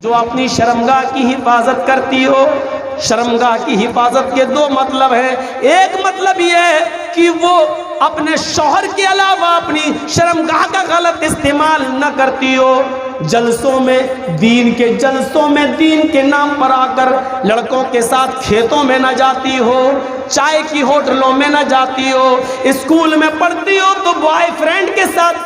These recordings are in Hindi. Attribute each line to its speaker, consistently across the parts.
Speaker 1: जो अपनी शर्मगाह की हिफाजत करती हो। शर्मगाह की हिफाजत के दो मतलब है। एक मतलब यह है कि वो अपने शौहर के अलावा अपनी शर्मगाह का गलत इस्तेमाल न करती हो। जलसों में दीन के नाम पर आकर लड़कों के साथ खेतों में न जाती हो, चाय की होटलों में न जाती हो, स्कूल में पढ़ती हो तो बॉयफ्रेंड के साथ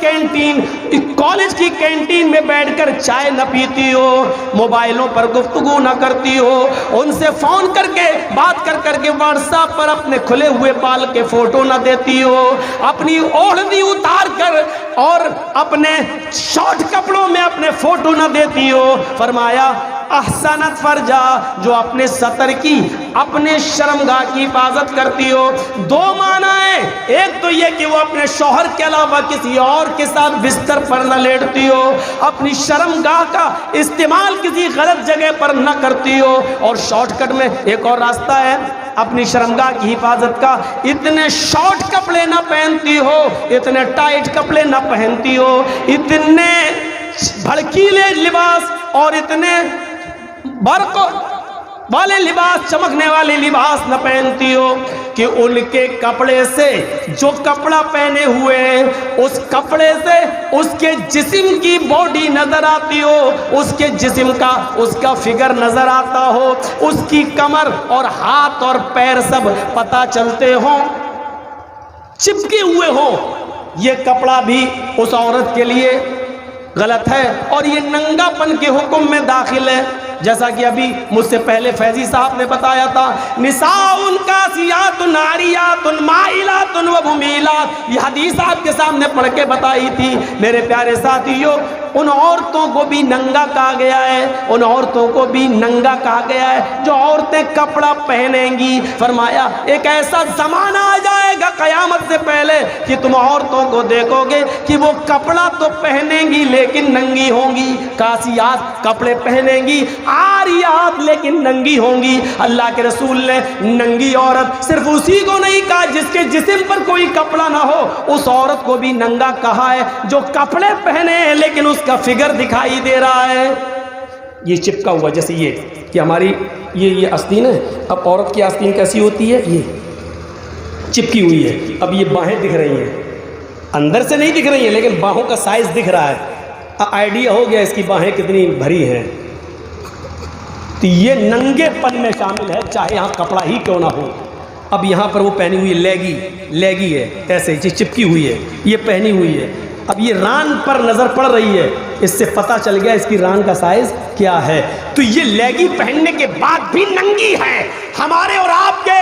Speaker 1: कॉलेज की कैंटीन में बैठकर चाय न पीती हो, मोबाइलों पर गुफ्तगू न करती हो, उनसे फोन करके बात कर करके व्हाट्सएप पर अपने खुले हुए बाल के फोटो न देती हो, अपनी ओढ़नी उतार कर और अपने शॉर्ट कपड़ों में अपने फोटो न देती हो। फरमाया अहसनत फरजा, जो अपने सतर की अपने शर्मगाह की हिफाजत करती हो। दो माना है, एक तो ये कि वो अपने शौहर के अलावा किसी और के साथ बिस्तर पर न लेटती हो, अपनी शर्मगाह का इस्तेमाल किसी गलत जगह पर न करती हो। और शॉर्टकट में एक और रास्ता है अपनी शर्मगाह की हिफाजत का, इतने शॉर्ट कपड़े न पहनती हो, इतने टाइट कपड़े न पहनती हो, इतने भड़कीले लिबास और इतने बर्क वाले लिबास, चमकने वाले लिबास न पहनती हो कि उनके कपड़े से, जो कपड़ा पहने हुए हैं उस कपड़े से उसके जिस्म की बॉडी नजर आती हो, उसके जिस्म का उसका फिगर नजर आता हो, उसकी कमर और हाथ और पैर सब पता चलते हो, चिपके हुए हो। ये कपड़ा भी उस औरत के लिए गलत है और ये नंगापन के हुक्म में दाखिल है। जैसा कि अभी मुझसे पहले फैजी साहब ने बताया था, निसाउन कासियातुन आरियातुन माइलातुन व मुमीलात, ये हदीस आपके सामने पढ़ के बताई थी। मेरे प्यारे साथियों, उन औरतों को भी नंगा कहा गया है, उन औरतों को भी नंगा कहा गया है जो औरतें कपड़ा पहनेंगी। फरमाया एक ऐसा जमाना आ जाएगा कयामत से पहले कि तुम औरतों को देखोगे कि वो कपड़ा तो पहनेंगी लेकिन नंगी होंगी। कासियात कपड़े पहनेंगी, आरियात लेकिन नंगी होंगी। अल्लाह के रसूल ने नंगी औरत सिर्फ उसी को नहीं कहा जिसके जिस्म पर कोई कपड़ा ना हो, उस औरत को भी नंगा कहा है जो कपड़े पहने हैं लेकिन उसका फिगर दिखाई दे रहा है। ये चिपका हुआ, जैसे ये कि हमारी ये आस्तीन है। अब औरत की आस्तीन कैसी होती है, ये चिपकी हुई है। अब ये बाहें दिख रही हैं, अंदर से नहीं दिख रही हैं लेकिन बाहों का साइज दिख रहा है। आइडिया हो गया इसकी बाहें कितनी भरी हैं। तो ये नंगेपन में शामिल है, चाहे यहाँ कपड़ा ही क्यों ना हो। अब यहाँ पर वो पहनी हुई लेगी है, ऐसे चिपकी हुई है, ये पहनी हुई है। अब ये रान पर नज़र पड़ रही है, इससे पता चल गया इसकी रान का साइज क्या है। तो ये लेगी पहनने के बाद भी नंगी है। हमारे और आपके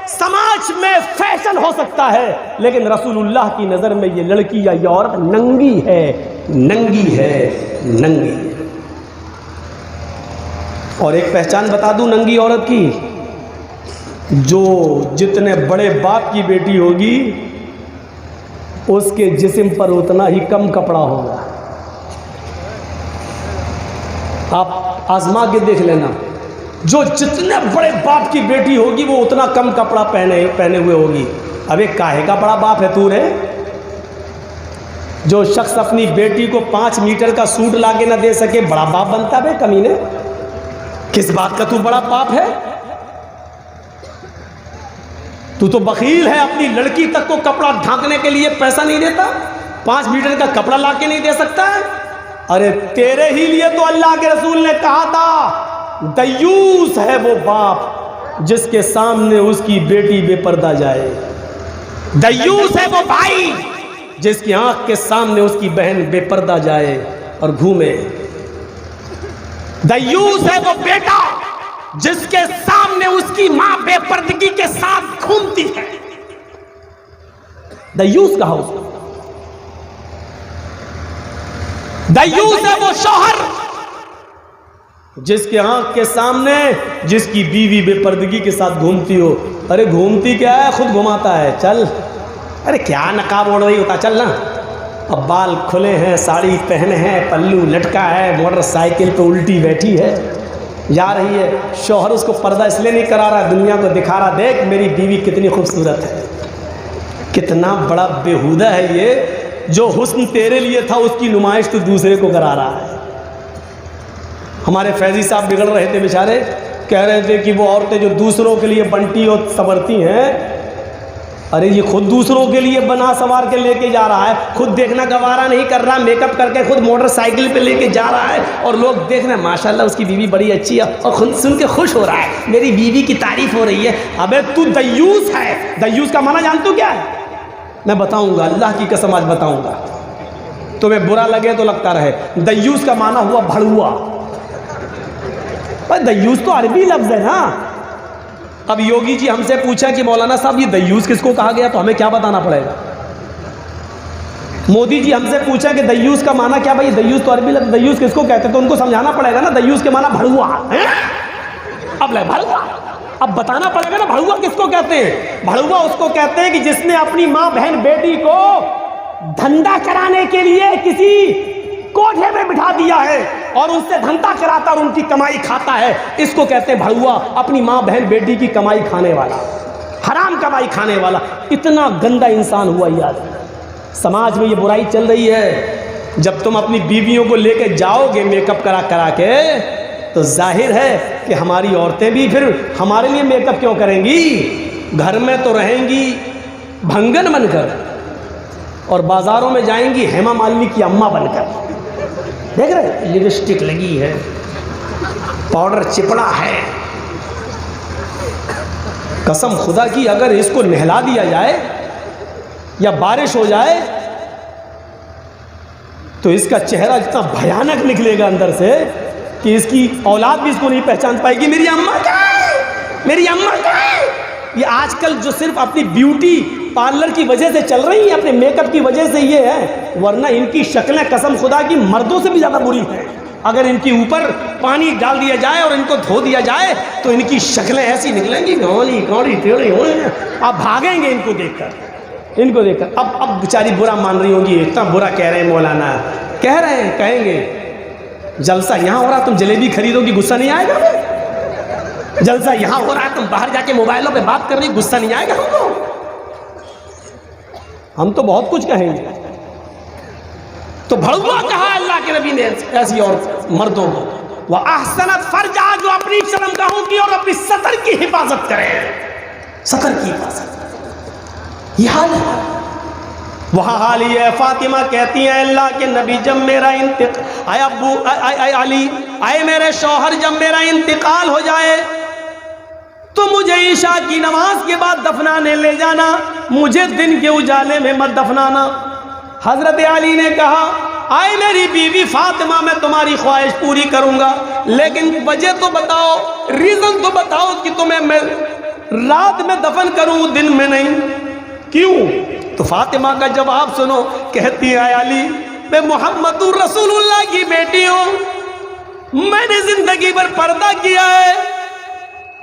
Speaker 1: समाज में फैशन हो सकता है लेकिन रसूलुल्लाह की नज़र में ये लड़की या ये औरत नंगी है, नंगी है, नंगी है। और एक पहचान बता दूं नंगी औरत की, जो जितने बड़े बाप की बेटी होगी उसके जिस्म पर उतना ही कम कपड़ा होगा। आप आजमा के देख लेना, जो जितने बड़े बाप की बेटी होगी वो उतना कम कपड़ा पहने हुए होगी। अबे काहे का बड़ा बाप है तू रे? जो शख्स अपनी बेटी को 5 मीटर का सूट लाके ना दे सके बड़ा बाप बनता है कमीने? किस बात का तू बड़ा बाप है? तू तो बखील है, अपनी लड़की तक को कपड़ा ढांकने के लिए पैसा नहीं देता, 5 मीटर का कपड़ा लाके नहीं दे सकता है। अरे तेरे ही लिए तो अल्लाह के रसूल ने कहा था, दयूस है वो बाप जिसके सामने उसकी बेटी बेपर्दा जाए, दयूस है वो भाई जिसकी आंख के सामने उसकी बहन बेपर्दा जाए और घूमे, दयूस है वो बेटा जिसके सामने उसकी मां बेपर्दगी के साथ घूमती है। दयूस कहा उसको। दयूस है वो शौहर जिसके आंख के सामने जिसकी बीवी बेपर्दगी के साथ घूमती हो। अरे घूमती क्या है, खुद घुमाता है। चल, अरे क्या नकाब ओढ़ रही होता, चल ना। अब बाल खुले हैं, साड़ी पहने हैं, पल्लू लटका है, मोटरसाइकिल पे उल्टी बैठी है, जा रही है। शौहर उसको पर्दा इसलिए नहीं करा रहा, दुनिया को दिखा रहा, देख मेरी बीवी कितनी खूबसूरत है। कितना बड़ा बेहुदा है ये, जो हुस्न तेरे लिए था उसकी नुमाइश तो दूसरे को करा रहा है। हमारे फैजी साहब बिगड़ रहे थे बेचारे, कह रहे थे कि वो औरतें जो दूसरों के लिए बनती और संवरती हैं, अरे ये खुद दूसरों के लिए बना संवार के लेके जा रहा है, खुद देखना गवारा नहीं कर रहा, मेकअप करके खुद मोटरसाइकिल पे लेके जा रहा है, और लोग देख रहे हैं माशाल्लाह उसकी बीवी बड़ी अच्छी है, और खुद सुन के खुश हो रहा है, मेरी बीवी की तारीफ हो रही है। अबे तू दय्यूस है। दय्यूस का माना जानते हो क्या है? मैं बताऊंगा, अल्लाह की कसम आज बताऊंगा, तुम्हें बुरा लगे तो लगता रहे। दय्यूस का माना हुआ भड़ुआ। भाई दय्यूस तो अरबी लफ्ज है ना। अब योगी जी हमसे पूछा कि मौलाना साहब ये दय्यूस किसको कहा गया, तो हमें क्या बताना पड़ेगा। मोदी जी हमसे पूछा कि दय्यूस का माना क्या, भाई दय्यूस तो अरबी लफ्ज, दय्यूस किसको कहते, तो उनको समझाना पड़ेगा ना दय्यूस के माना भड़ुआ है। अब ले भड़ुआ, अब बताना पड़ेगा ना भड़ुआ किसको कहते हैं। भड़ुआ उसको कहते हैं कि जिसने अपनी माँ बहन बेटी को धंधा कराने के लिए किसी कोठे में बिठा दिया है और उनसे धंधा कराता और उनकी कमाई खाता है, इसको कहते हैं भड़ुआ। अपनी माँ बहन बेटी की कमाई खाने वाला, हराम कमाई खाने वाला, इतना गंदा इंसान हुआ यार। समाज में ये बुराई चल रही है। जब तुम अपनी बीवियों को लेके जाओगे मेकअप करा करा के, तो जाहिर है कि हमारी औरतें भी फिर हमारे लिए मेकअप क्यों करेंगी। घर में तो रहेंगी भंगन बनकर और बाजारों में जाएंगी हेमा मालिनी की अम्मा बनकर। देख रहे, लिपस्टिक लगी है, पाउडर चिपड़ा है। कसम खुदा की अगर इसको नहला दिया जाए या बारिश हो जाए तो इसका चेहरा इतना भयानक निकलेगा अंदर से कि इसकी औलाद भी इसको नहीं पहचान पाएगी। मेरी अम्मा क्या है, मेरी अम्मा क्या है। ये आजकल जो सिर्फ अपनी ब्यूटी पार्लर की वजह से चल रही है, अपने मेकअप की वजह से ये है, वरना इनकी शक्लें कसम खुदा की मर्दों से भी ज़्यादा बुरी हैं। अगर इनके ऊपर पानी डाल दिया जाए और इनको धो दिया जाए तो इनकी शक्लें ऐसी निकलेंगी, गौली गौड़ी टेढ़ी हो, आप भागेंगे इनको देखकर, इनको देखकर। अब बेचारी बुरा मान रही होंगी, इतना बुरा कह रहे हैं मौलाना, कह रहे हैं, कहेंगे जलसा यहाँ हो रहा, तुम जलेबी खरीदोगी, गुस्सा नहीं आएगा। जलसा यहाँ हो रहा है, तुम बाहर जाके मोबाइलों पे बात कर रही, गुस्सा नहीं आएगा हमको। हम तो बहुत कुछ कहेंगे। तो भड़ुआ कहा अल्लाह के नबी ने ऐसी और मर्दों को, वह अहसनत फर्जा, जो अपनी शर्मगाहों की और अपनी सतर की हिफाजत करे, सतर की हिफाजत। यह हाल है, वहाँ हाल ही है। फातिमा कहती है अल्लाह के नबी, जब मेरा इंतकाल, अब्बू अली, आए मेरे शौहर, जब मेरा इंतकाल हो जाए तो मुझे ईशा की नमाज के बाद दफनाने ले जाना, मुझे दिन के उजाले में मत दफनाना। हजरत अली ने कहा, आए मेरी बीवी फातिमा, मैं तुम्हारी ख्वाहिश पूरी करूंगा, लेकिन वजह तो बताओ, रीजन तो बताओ कि तुम्हें मैं रात में दफन करूं, दिन में नहीं, क्यों। तो फातिमा का जवाब सुनो, कहती है अली, मैं मोहम्मदुर रसूलुल्लाह की बेटी हूं, मैंने जिंदगी भर पर्दा किया है,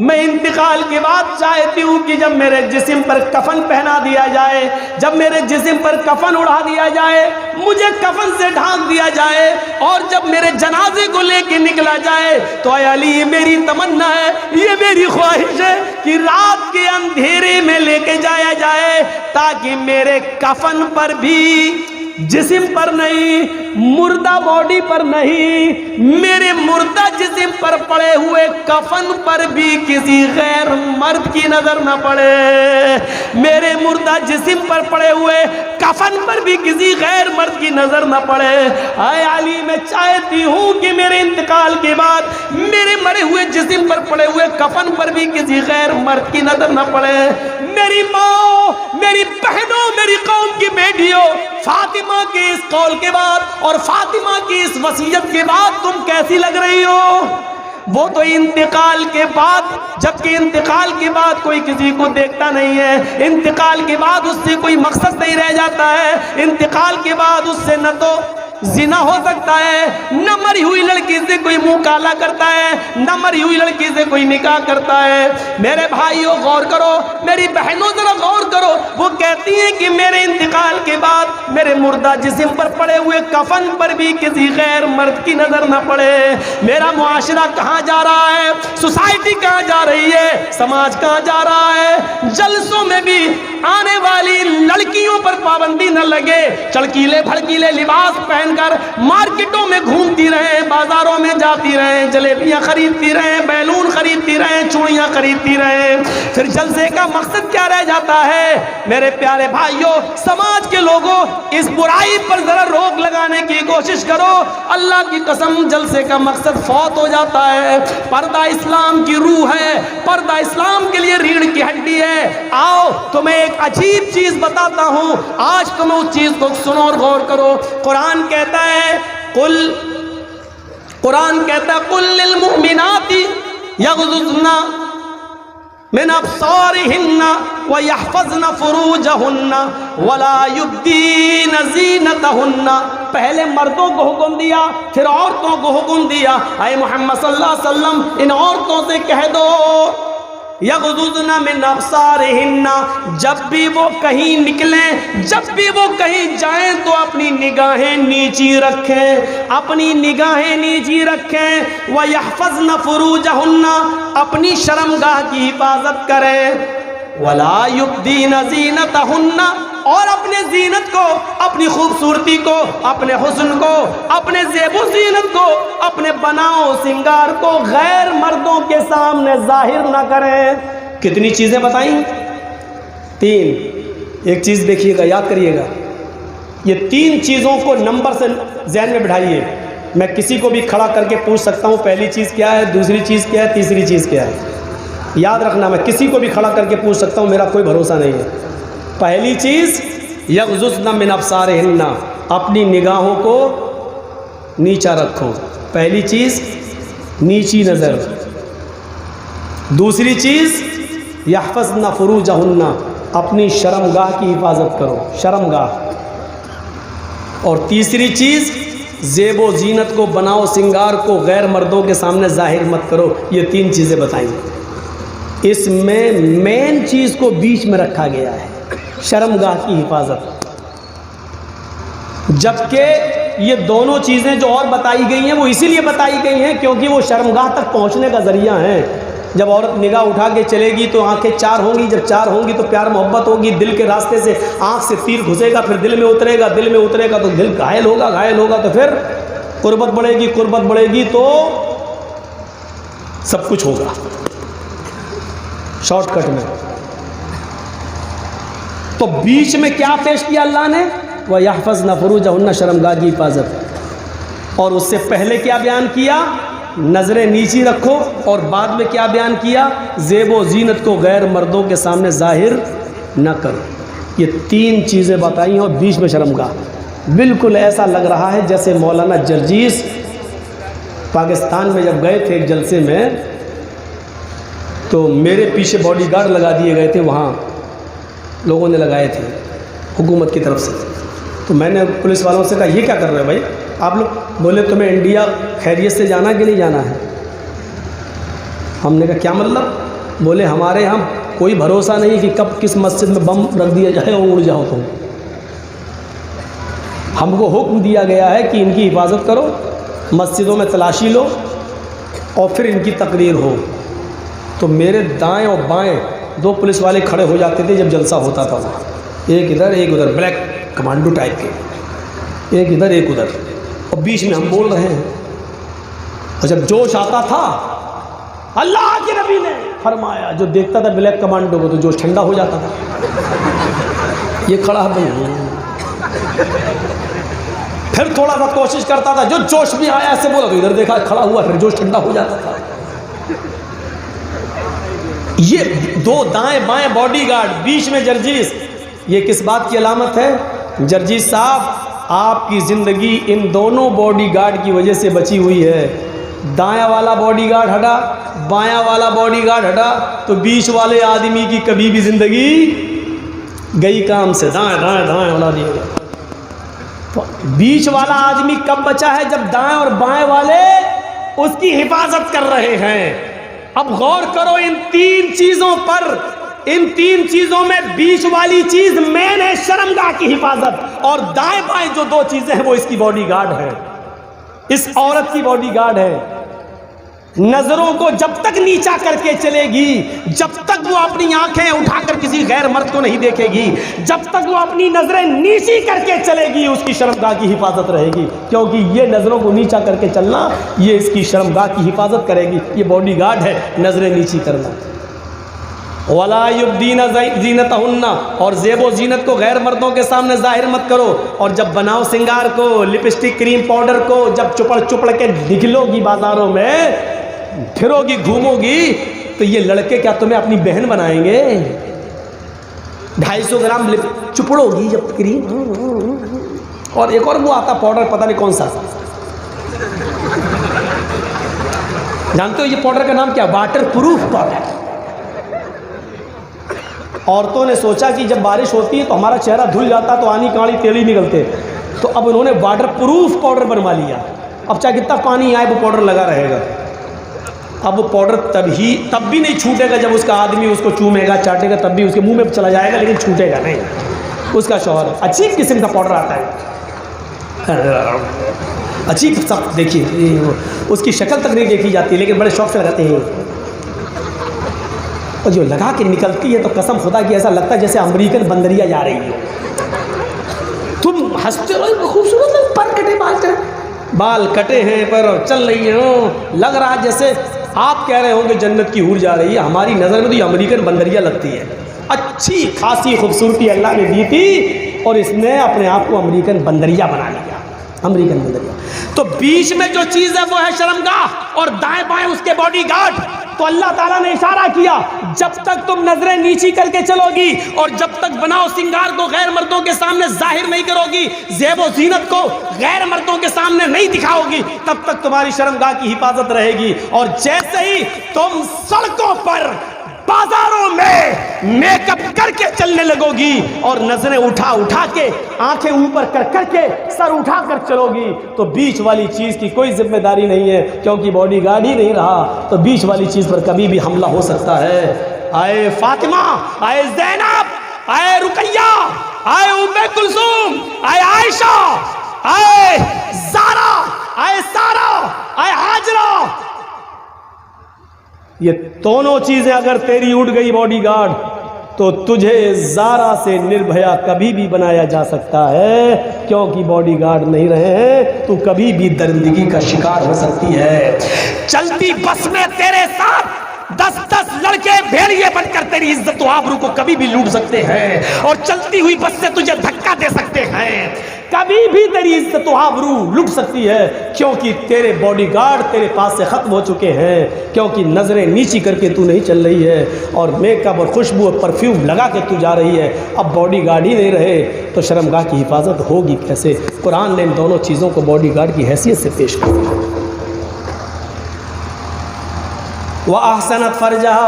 Speaker 1: मैं इंतकाल के बाद चाहती हूँ कि जब मेरे जिस्म पर कफन पहना दिया जाए, जब मेरे जिस्म पर कफन उड़ा दिया जाए, मुझे कफन से ढांक दिया जाए, और जब मेरे जनाजे को लेके निकला जाए, तो अली ये मेरी तमन्ना है, ये मेरी ख्वाहिश है कि रात के अंधेरे में लेके जाया जाए, ताकि मेरे कफन पर भी, जिस्म पर नहीं, मुर्दा बॉडी पर नहीं, मेरे मुर्दा जिस्म पर पड़े हुए कफन पर भी किसी गैर मर्द की नजर न पड़े, मेरे मुर्दा जिस्म पर पड़े हुए कफन पर भी किसी गैर मर्द की नजर न पड़े। आए अली, मैं चाहती हूँ कि मेरे इंतकाल के बाद मेरे मरे हुए जिस्म पर पड़े हुए कफन पर भी किसी गैर मर्द की नजर न पड़े। मेरी माँ, मेरी बहनों, मेरी कौम की बेटियों, फातिमा के इस कौल के बाद और फातिमा की इस वसीयत के बाद तुम कैसी लग रही हो। वो तो इंतकाल के बाद, जबकि इंतकाल के बाद कोई किसी को देखता नहीं है, इंतकाल के बाद उससे कोई मकसद नहीं रह जाता है, इंतकाल के बाद उससे न तो जिना हो सकता है, न मरी हुई लड़की से कोई मुंह काला करता है, न मरी हुई लड़की से कोई निकाह करता है। मेरे भाइयों गौर करो, मेरी बहनों जरा गौर करो, वो कहती हैं कि मेरे इंतकाल के बाद मेरे मुर्दा जिस्म पर पड़े हुए कफन पर भी किसी गैर मर्द की नजर न पड़े। मेरा मुआशरा कहाँ जा रहा है, सोसाइटी कहाँ जा रही है, समाज कहाँ जा रहा है। जलसों में भी आने वाली लड़कियों पर पाबंदी न लगे, चड़कीले भड़कीले लिबास पहनकर मार्केटों में घूमती रहे, बाजारों में जाती रहे, जलेबियां खरीदती रहे, बैलून खरीदती रहे, चूड़ियां खरीदती रहे। फिर जलसे का मकसद क्या रह जाता है? मेरे प्यारे भाइयों, समाज के लोगों, इस बुराई पर जरा रोक लगाने की कोशिश करो। अल्लाह की कसम, जलसे का मकसद फौत हो जाता है। पर्दा इस्लाम की रूह है, पर्दा इस्लाम के लिए रीढ़ की हड्डी है। आओ तुम्हें एक अजीब चीज बताता हूं, आज तुम उस चीज को सुनो और गौर करो। कुरान कहता है कुल लिल मुमिनाती यग़ज़ुज़ना मिन अब्सारिहिन्ना व यहफ़ज़्ना फ़ुरूजहुन्ना वला युब्दीना ज़ीनतहुन्ना। पहले मर्दों को हुक्म दिया, फिर औरतों को हुक्म दिया। ऐ मोहम्मद सल्लल्लाहु अलैहि वसल्लम, इन औरतों से कह दो यग़ज़ुज़ना मिन अब्सारिहिन्ना, जब भी वो कहीं निकलें, जब भी वो कहीं जाएं तो अपनी निगाहें नीची रखें, अपनी निगाहें नीची रखें। व यहफ़ज़्ना फ़ुरूजहुन्ना, अपनी शर्मगाह की हिफाजत करें। वला युब्दीना ज़ीनतहुन्ना, और अपने जीनत को, अपनी खूबसूरती को, अपने हुस्न को, अपने ज़ेबो जीनत को, अपने बनाओ सिंगार को गैर मर्दों के सामने जाहिर ना करें। कितनी चीज़ें बताई? 3। एक चीज़ देखिएगा, याद करिएगा, ये 3 चीज़ों को नंबर से ज़हन में बिठाइए। मैं किसी को भी खड़ा करके पूछ सकता हूँ पहली चीज़ क्या है, दूसरी चीज़ क्या है, तीसरी चीज़ क्या है। याद रखना, मैं किसी को भी खड़ा करके पूछ सकता हूँ, मेरा कोई भरोसा नहीं है। पहली चीज़ यग़ज़ुज़ना मिन अब्सारिहिन्ना, अपनी निगाहों को नीचा रखो। पहली चीज़ नीची नज़र। दूसरी चीज़ यहफ़ज़्ना फ़ुरूजहुन्ना, अपनी शर्मगाह की हिफाजत करो, शर्मगाह। और तीसरी चीज़ ज़ेबो ज़ीनत को, बनाओ सिंगार को गैर मर्दों के सामने जाहिर मत करो। ये 3 चीज़ें बताई। इसमें मेन चीज़ को बीच में रखा गया है, शर्मगाह की हिफाजत। जबकि ये दोनों चीज़ें जो और बताई गई हैं वो इसीलिए बताई गई हैं क्योंकि वो शर्मगाह तक पहुंचने का ज़रिया है। जब औरत निगाह उठा के चलेगी तो आंखें 4 होंगी, जब 4 होंगी तो प्यार मोहब्बत होगी, दिल के रास्ते से आंख से तीर घुसेगा, फिर दिल में उतरेगा, दिल में उतरेगा तो दिल घायल होगा, घायल होगा तो फिर कुर्बत बढ़ेगी, कुर्बत बढ़ेगी तो सब कुछ होगा शॉर्टकट में। तो बीच में क्या पेश किया अल्लाह ने? वह यहफ़ज़्ना फ़ुरूजहुन्ना, शर्मगाह की हिफाजत। और उससे पहले क्या बयान किया? नज़रें नीची रखो। और बाद में क्या बयान किया? ज़ेबो ज़ीनत को गैर मर्दों के सामने जाहिर न करो। ये 3 चीज़ें बताई और बीच में शर्मगाह। बिल्कुल ऐसा लग रहा है जैसे मौलाना जर्जीस पाकिस्तान में जब गए थे एक जलसे में, तो मेरे पीछे बॉडीगार्ड लगा दिए गए थे, वहाँ लोगों ने लगाए थे हुकूमत की तरफ से। तो मैंने पुलिस वालों से कहा ये क्या कर रहे हो भाई आप लोग? बोले तुम्हें इंडिया खैरियत से जाना कि नहीं जाना है? हमने कहा क्या मतलब? बोले हमारे यहाँ कोई भरोसा नहीं कि कब किस मस्जिद में बम रख दिया जाए और उड़ जाओ तुम। हमको हुक्म दिया गया है कि इनकी हिफाजत करो, मस्जिदों में तलाशी लो और फिर इनकी तकरीर हो। तो मेरे दाएं और बाएं 2 पुलिस वाले खड़े हो जाते थे जब जलसा होता था वहाँ, एक इधर एक उधर, ब्लैक कमांडो टाइप के, एक इधर एक उधर, और बीच में हम बोल रहे हैं। और जब जोश आता था, अल्लाह के नबी ने फरमाया, जो देखता था ब्लैक कमांडो को तो जोश ठंडा हो जाता था। ये खड़ा है, फिर थोड़ा सा कोशिश करता था, जो जोश में आया ऐसे बोला तो इधर देखा, खड़ा हुआ, फिर जोश ठंडा हो जाता था। ये 2 दाएं बाएं बॉडीगार्ड, बीच में जर्जीस। ये किस बात की अलामत है? जर्जीस साहब, आपकी ज़िंदगी इन दोनों बॉडीगार्ड की वजह से बची हुई है। दायां वाला बॉडीगार्ड हटा, बायां वाला बॉडीगार्ड हटा, तो बीच वाले आदमी की कभी भी ज़िंदगी गई काम से। दाएं दाएं दाएं उड़ा दिया गया। तो बीच वाला आदमी कब बचा है? जब दाएं और बाएं वाले उसकी हिफाजत कर रहे हैं। अब गौर करो इन 3 चीजों पर। इन 3 चीजों में बीच वाली चीज मेन है, शर्मगाह की हिफाजत, और दाएं बाएं जो 2 चीजें हैं वो इसकी बॉडीगार्ड है, इस औरत की बॉडीगार्ड है। नजरों को जब तक नीचा करके चलेगी, जब तक वो अपनी आंखें उठाकर किसी गैर मर्द को नहीं देखेगी, जब तक वो अपनी नजरें नीची करके चलेगी, उसकी शर्मगाह की हिफाजत रहेगी। क्योंकि ये नजरों को नीचा करके चलना, ये इसकी शर्मगाह की हिफाजत करेगी। ये बॉडीगार्ड है, नजरें नीची करना। वला युब्दीना ज़ीनतहुन्ना, और ज़ेबो ज़ीनत को गैर मर्दों के सामने जाहिर मत करो। और जब बनाओ सिंगार को, लिपस्टिक क्रीम पाउडर को, जब चुपड़ के निकलोगी बाजारों में, फिरोगी घूमोगी, तो ये लड़के क्या तुम्हें अपनी बहन बनाएंगे? 250 ग्राम चुपड़ोगी जब क्रीम, और एक और वो आता पाउडर, पता नहीं कौन सा, जानते हो ये पाउडर का नाम क्या? Water proof powder. औरतों ने सोचा कि जब बारिश होती है तो हमारा चेहरा धुल जाता, तो आनी काली तेली निकलते, तो अब उन्होंने वाटर प्रूफ पाउडर बनवा लिया। अब चाहे कितना पानी आए वो पाउडर लगा रहेगा। अब वो पाउडर तब भी नहीं छूटेगा जब उसका आदमी उसको चूमेगा, चाटेगा, तब भी उसके मुंह में चला जाएगा, लेकिन छूटेगा नहीं। उसका शौहर अजीब किस्म का पाउडर आता है, अजीब सब, देखिए उसकी शक्ल तक नहीं देखी जाती, लेकिन बड़े शौक से लगाते हैं। और जो लगा के निकलती है तो कसम खुदा की ऐसा लगता है जैसे अमेरिकन बंदरिया जा रही हो। तुम हंसते हो, खूबसूरत पर कटे बाल कटे हैं पर चल रही हो, लग रहा है जैसे आप कह रहे हो कि जन्नत की हूर जा रही है। हमारी नज़र में तो ये अमेरिकन बंदरिया लगती है। अच्छी खासी खूबसूरती अल्लाह ने दी थी और इसने अपने आप को अमेरिकन बंदरिया बना लिया, अमेरिकन बंदरिया। तो बीच में जो चीज़ है वो है शर्मगाह, और दाएं बाएं उसके बॉडीगार्ड। तो अल्लाह ताला ने इशारा किया, जब तक तुम नजरें नीची करके चलोगी और जब तक बनाओ सिंगार को गैर मर्दों के सामने जाहिर नहीं करोगी, ज़ेबो ज़ीनत को गैर मर्दों के सामने नहीं दिखाओगी, तब तक तुम्हारी शर्मगाह की हिफाजत रहेगी। और जैसे ही तुम सड़कों पर, बाजारों में मेकअप करके चलने लगोगी और नजरें उठा के, आंखें ऊपर कर करके, सर उठा कर चलोगी, तो बीच वाली चीज की कोई जिम्मेदारी नहीं है, क्योंकि बॉडीगार्ड ही नहीं रहा। तो बीच वाली चीज पर कभी भी हमला हो सकता है। आए फातिमा, आए ज़ैनब, आए रुकैया, आए उम्मे कुलसूम, आए आयशा, आए ज़ारा, आए सारा, आए हाजरा, ये दोनों चीजें अगर तेरी उड़ गई बॉडीगार्ड, तो तुझे ज़ारा से निर्भया कभी भी बनाया जा सकता है। क्योंकि बॉडीगार्ड नहीं रहे हैं, तू कभी भी दरिंदगी का शिकार हो सकती है। चलती बस में तेरे साथ 10-10 लड़के भेड़िए बनकर तेरी इज्जत व आबरू को कभी भी लूट सकते हैं, और चलती हुई बस से तुझे धक्का दे सकते हैं, कभी भी तेरी इज्जत व आबरू लूट सकती है। क्योंकि तेरे बॉडीगार्ड तेरे पास से खत्म हो चुके हैं, क्योंकि नजरें नीची करके तू नहीं चल रही है, और मेकअप और खुशबू और परफ्यूम लगा के तू जा रही है। अब बॉडीगार्ड ही नहीं रहे तो शर्मगाह की हिफाजत होगी कैसे? कुरान ने इन दोनों चीज़ों को बॉडीगार्ड की हैसियत से पेश किया। वह अहसनत फरजहा,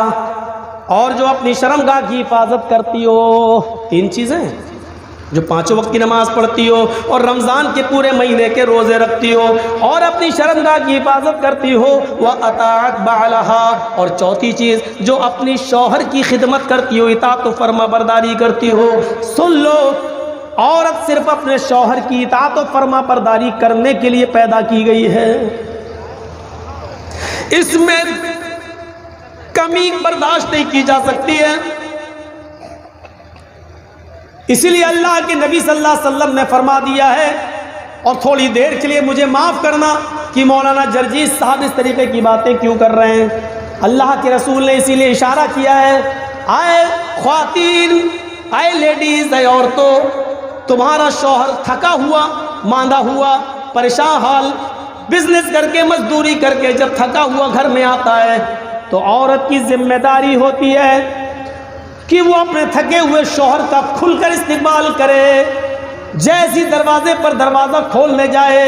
Speaker 1: और जो अपनी शर्मगाह की हिफाजत करती हो, 3 चीज़ें, जो 5 वक्त की नमाज पढ़ती हो और रमज़ान के पूरे महीने के रोज़े रखती हो और अपनी शर्मगाह की हिफाजत करती हो, वह अताअत बालहा, और चौथी चीज़ जो अपनी शौहर की खिदमत करती हो, इताअत व फर्मा बरदारी करती हो। सुन लो, औरत सिर्फ अपने शौहर की इताअत व फर्मा बरदारी करने के लिए पैदा की गई है, इसमें कमी बर्दाश्त नहीं की जा सकती है। इसीलिए अल्लाह के नबी सल्लल्लाहु अलैहि वसल्लम ने फरमा दिया है, और थोड़ी देर के लिए मुझे माफ़ करना कि मौलाना जर्जीस साहब इस तरीके की बातें क्यों कर रहे हैं। अल्लाह के रसूल ने इसीलिए इशारा किया है, आए ख्वातीन, आए लेडीज़, आए औरतों, तुम्हारा शौहर थका हुआ, मांदा हुआ, परेशान हाल, बिजनेस करके, मजदूरी करके जब थका हुआ घर में आता है, तो औरत की जिम्मेदारी होती है कि वो अपने थके हुए शौहर का खुलकर इस्तेमाल करे। जैसी दरवाजे पर दरवाज़ा खोलने जाए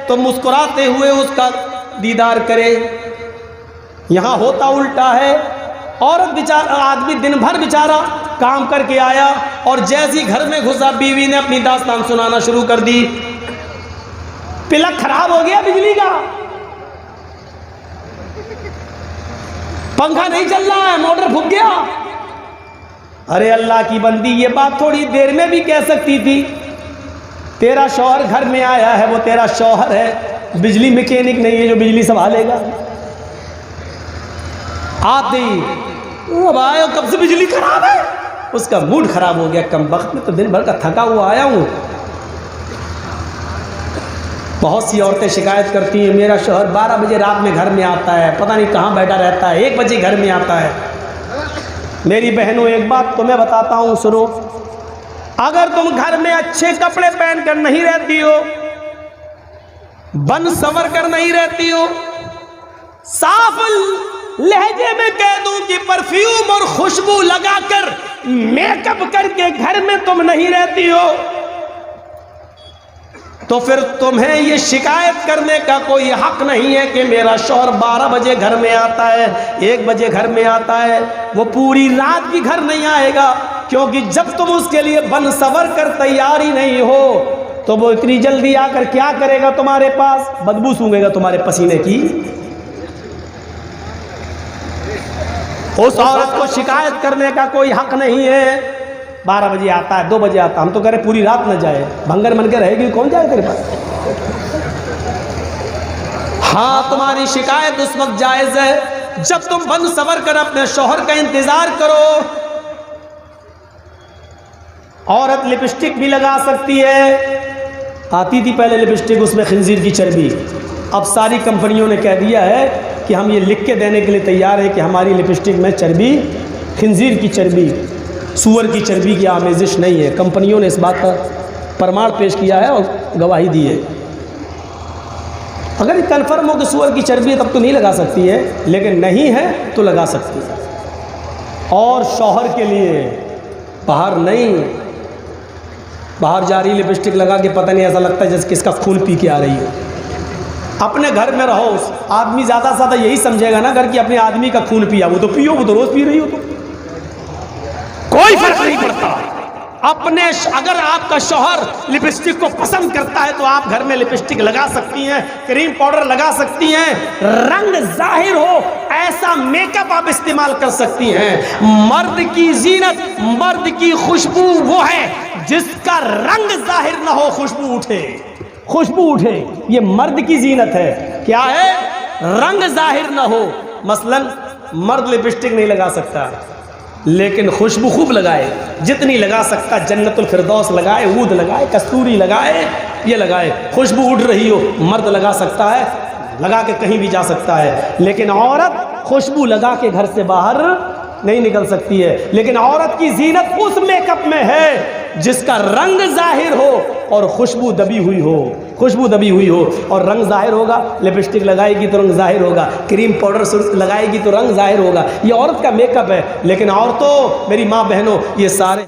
Speaker 1: तो मुस्कुराते हुए उसका दीदार करे। यहाँ होता उल्टा है, औरत बेचारा, आदमी दिन भर बेचारा काम करके आया और जैसी घर में घुसा बीवी ने अपनी दास्तान सुनाना शुरू कर दी। प्लग खराब हो गया बिजली का, पंखा नहीं चल रहा है, मोटर फूक गया। अरे अल्लाह की बंदी, ये बात थोड़ी देर में भी कह सकती थी। तेरा शौहर घर में आया है, वो तेरा शौहर है, बिजली मैकेनिक नहीं है जो बिजली संभालेगा। आते ही अब आया, कब से बिजली खराब है, उसका मूड खराब हो गया। कम वक्त में तो दिन भर का थका हुआ आया हूँ। बहुत सी औरतें शिकायत करती हैं, मेरा शौहर 12 बजे रात में घर में आता है, पता नहीं कहाँ बैठा रहता है, 1 बजे घर में आता है। मेरी बहनों, एक बात तुम्हें बताता हूँ, सुनो। अगर तुम घर में अच्छे कपड़े पहनकर नहीं रहती हो, बन संवर कर नहीं रहती हो, साफ लहजे में कह दूं कि परफ्यूम और खुशबू लगाकर मेकअप करके घर में तुम नहीं रहती हो, तो फिर तुम्हें ये शिकायत करने का कोई हक नहीं है कि मेरा शौहर 12 बजे घर में आता है, 1 बजे घर में आता है। वो पूरी रात भी घर नहीं आएगा, क्योंकि जब तुम उसके लिए बन सवर कर तैयार ही नहीं हो तो वो इतनी जल्दी आकर क्या करेगा तुम्हारे पास? बदबू सूंघेगा तुम्हारे पसीने की। उस औरत को शिकायत करने का कोई हक नहीं है। 12 बजे आता है, 2 बजे आता, हम तो कह रहे पूरी रात न जाए, भंगर मन के रहेगी, कौन जाए तेरे पास? हाँ, तुम्हारी शिकायत उस वक्त जायज है जब तुम बन सवर कर अपने शौहर का इंतजार करो। औरत लिपस्टिक भी लगा सकती है। आती थी पहले लिपस्टिक, उसमें खिंजीर की चर्बी। अब सारी कंपनियों ने कह दिया है कि हम ये लिख के देने के लिए तैयार है कि हमारी लिपस्टिक में चर्बी, खिंजीर की चर्बी, सूअर की चर्बी की आमेजिश नहीं है। कंपनियों ने इस बात का प्रमाण पेश किया है और गवाही दी है। अगर कन्फर्म हो कि सूअर की चर्बी है तब तो नहीं लगा सकती है, लेकिन नहीं है तो लगा सकती है। और शौहर के लिए बाहर नहीं, बाहर जा रही लिपस्टिक लगा के पता नहीं, ऐसा लगता है जैसे किसका खून पी के आ रही हो। अपने घर में रहो, आदमी ज़्यादा से ज़्यादा यही समझेगा ना घर की अपने आदमी का खून पिया, वो तो पियो, वो तो रोज़ पी रही हो, तो कोई फर्क नहीं पड़ता। अपने अगर आपका शौहर लिपस्टिक को पसंद करता है तो आप घर में लिपस्टिक लगा सकती हैं, क्रीम पाउडर लगा सकती हैं, रंग जाहिर हो ऐसा मेकअप आप इस्तेमाल कर सकती हैं। मर्द की जीनत, मर्द की खुशबू वो है जिसका रंग जाहिर ना हो, खुशबू उठे, खुशबू उठे, ये मर्द की जीनत है। क्या है? रंग जाहिर ना हो। मसलन मर्द लिपस्टिक नहीं लगा सकता, लेकिन खुशबू खूब लगाए, जितनी लगा सकता, जन्नतुल फिरदौस लगाए, ऊद लगाए, कस्तूरी लगाए, ये लगाए, खुशबू उड़ रही हो, मर्द लगा सकता है, लगा के कहीं भी जा सकता है। लेकिन औरत खुशबू लगा के घर से बाहर नहीं निकल सकती है। लेकिन औरत की जीनत उस मेकअप में है जिसका रंग जाहिर हो और खुशबू दबी हुई हो, खुशबू दबी हुई हो और रंग जाहिर होगा। लिपस्टिक लगाएगी तो रंग जाहिर होगा, क्रीम पाउडर लगाएगी तो रंग जाहिर होगा। ये औरत का मेकअप है। लेकिन औरतों, मेरी माँ बहनों, ये सारे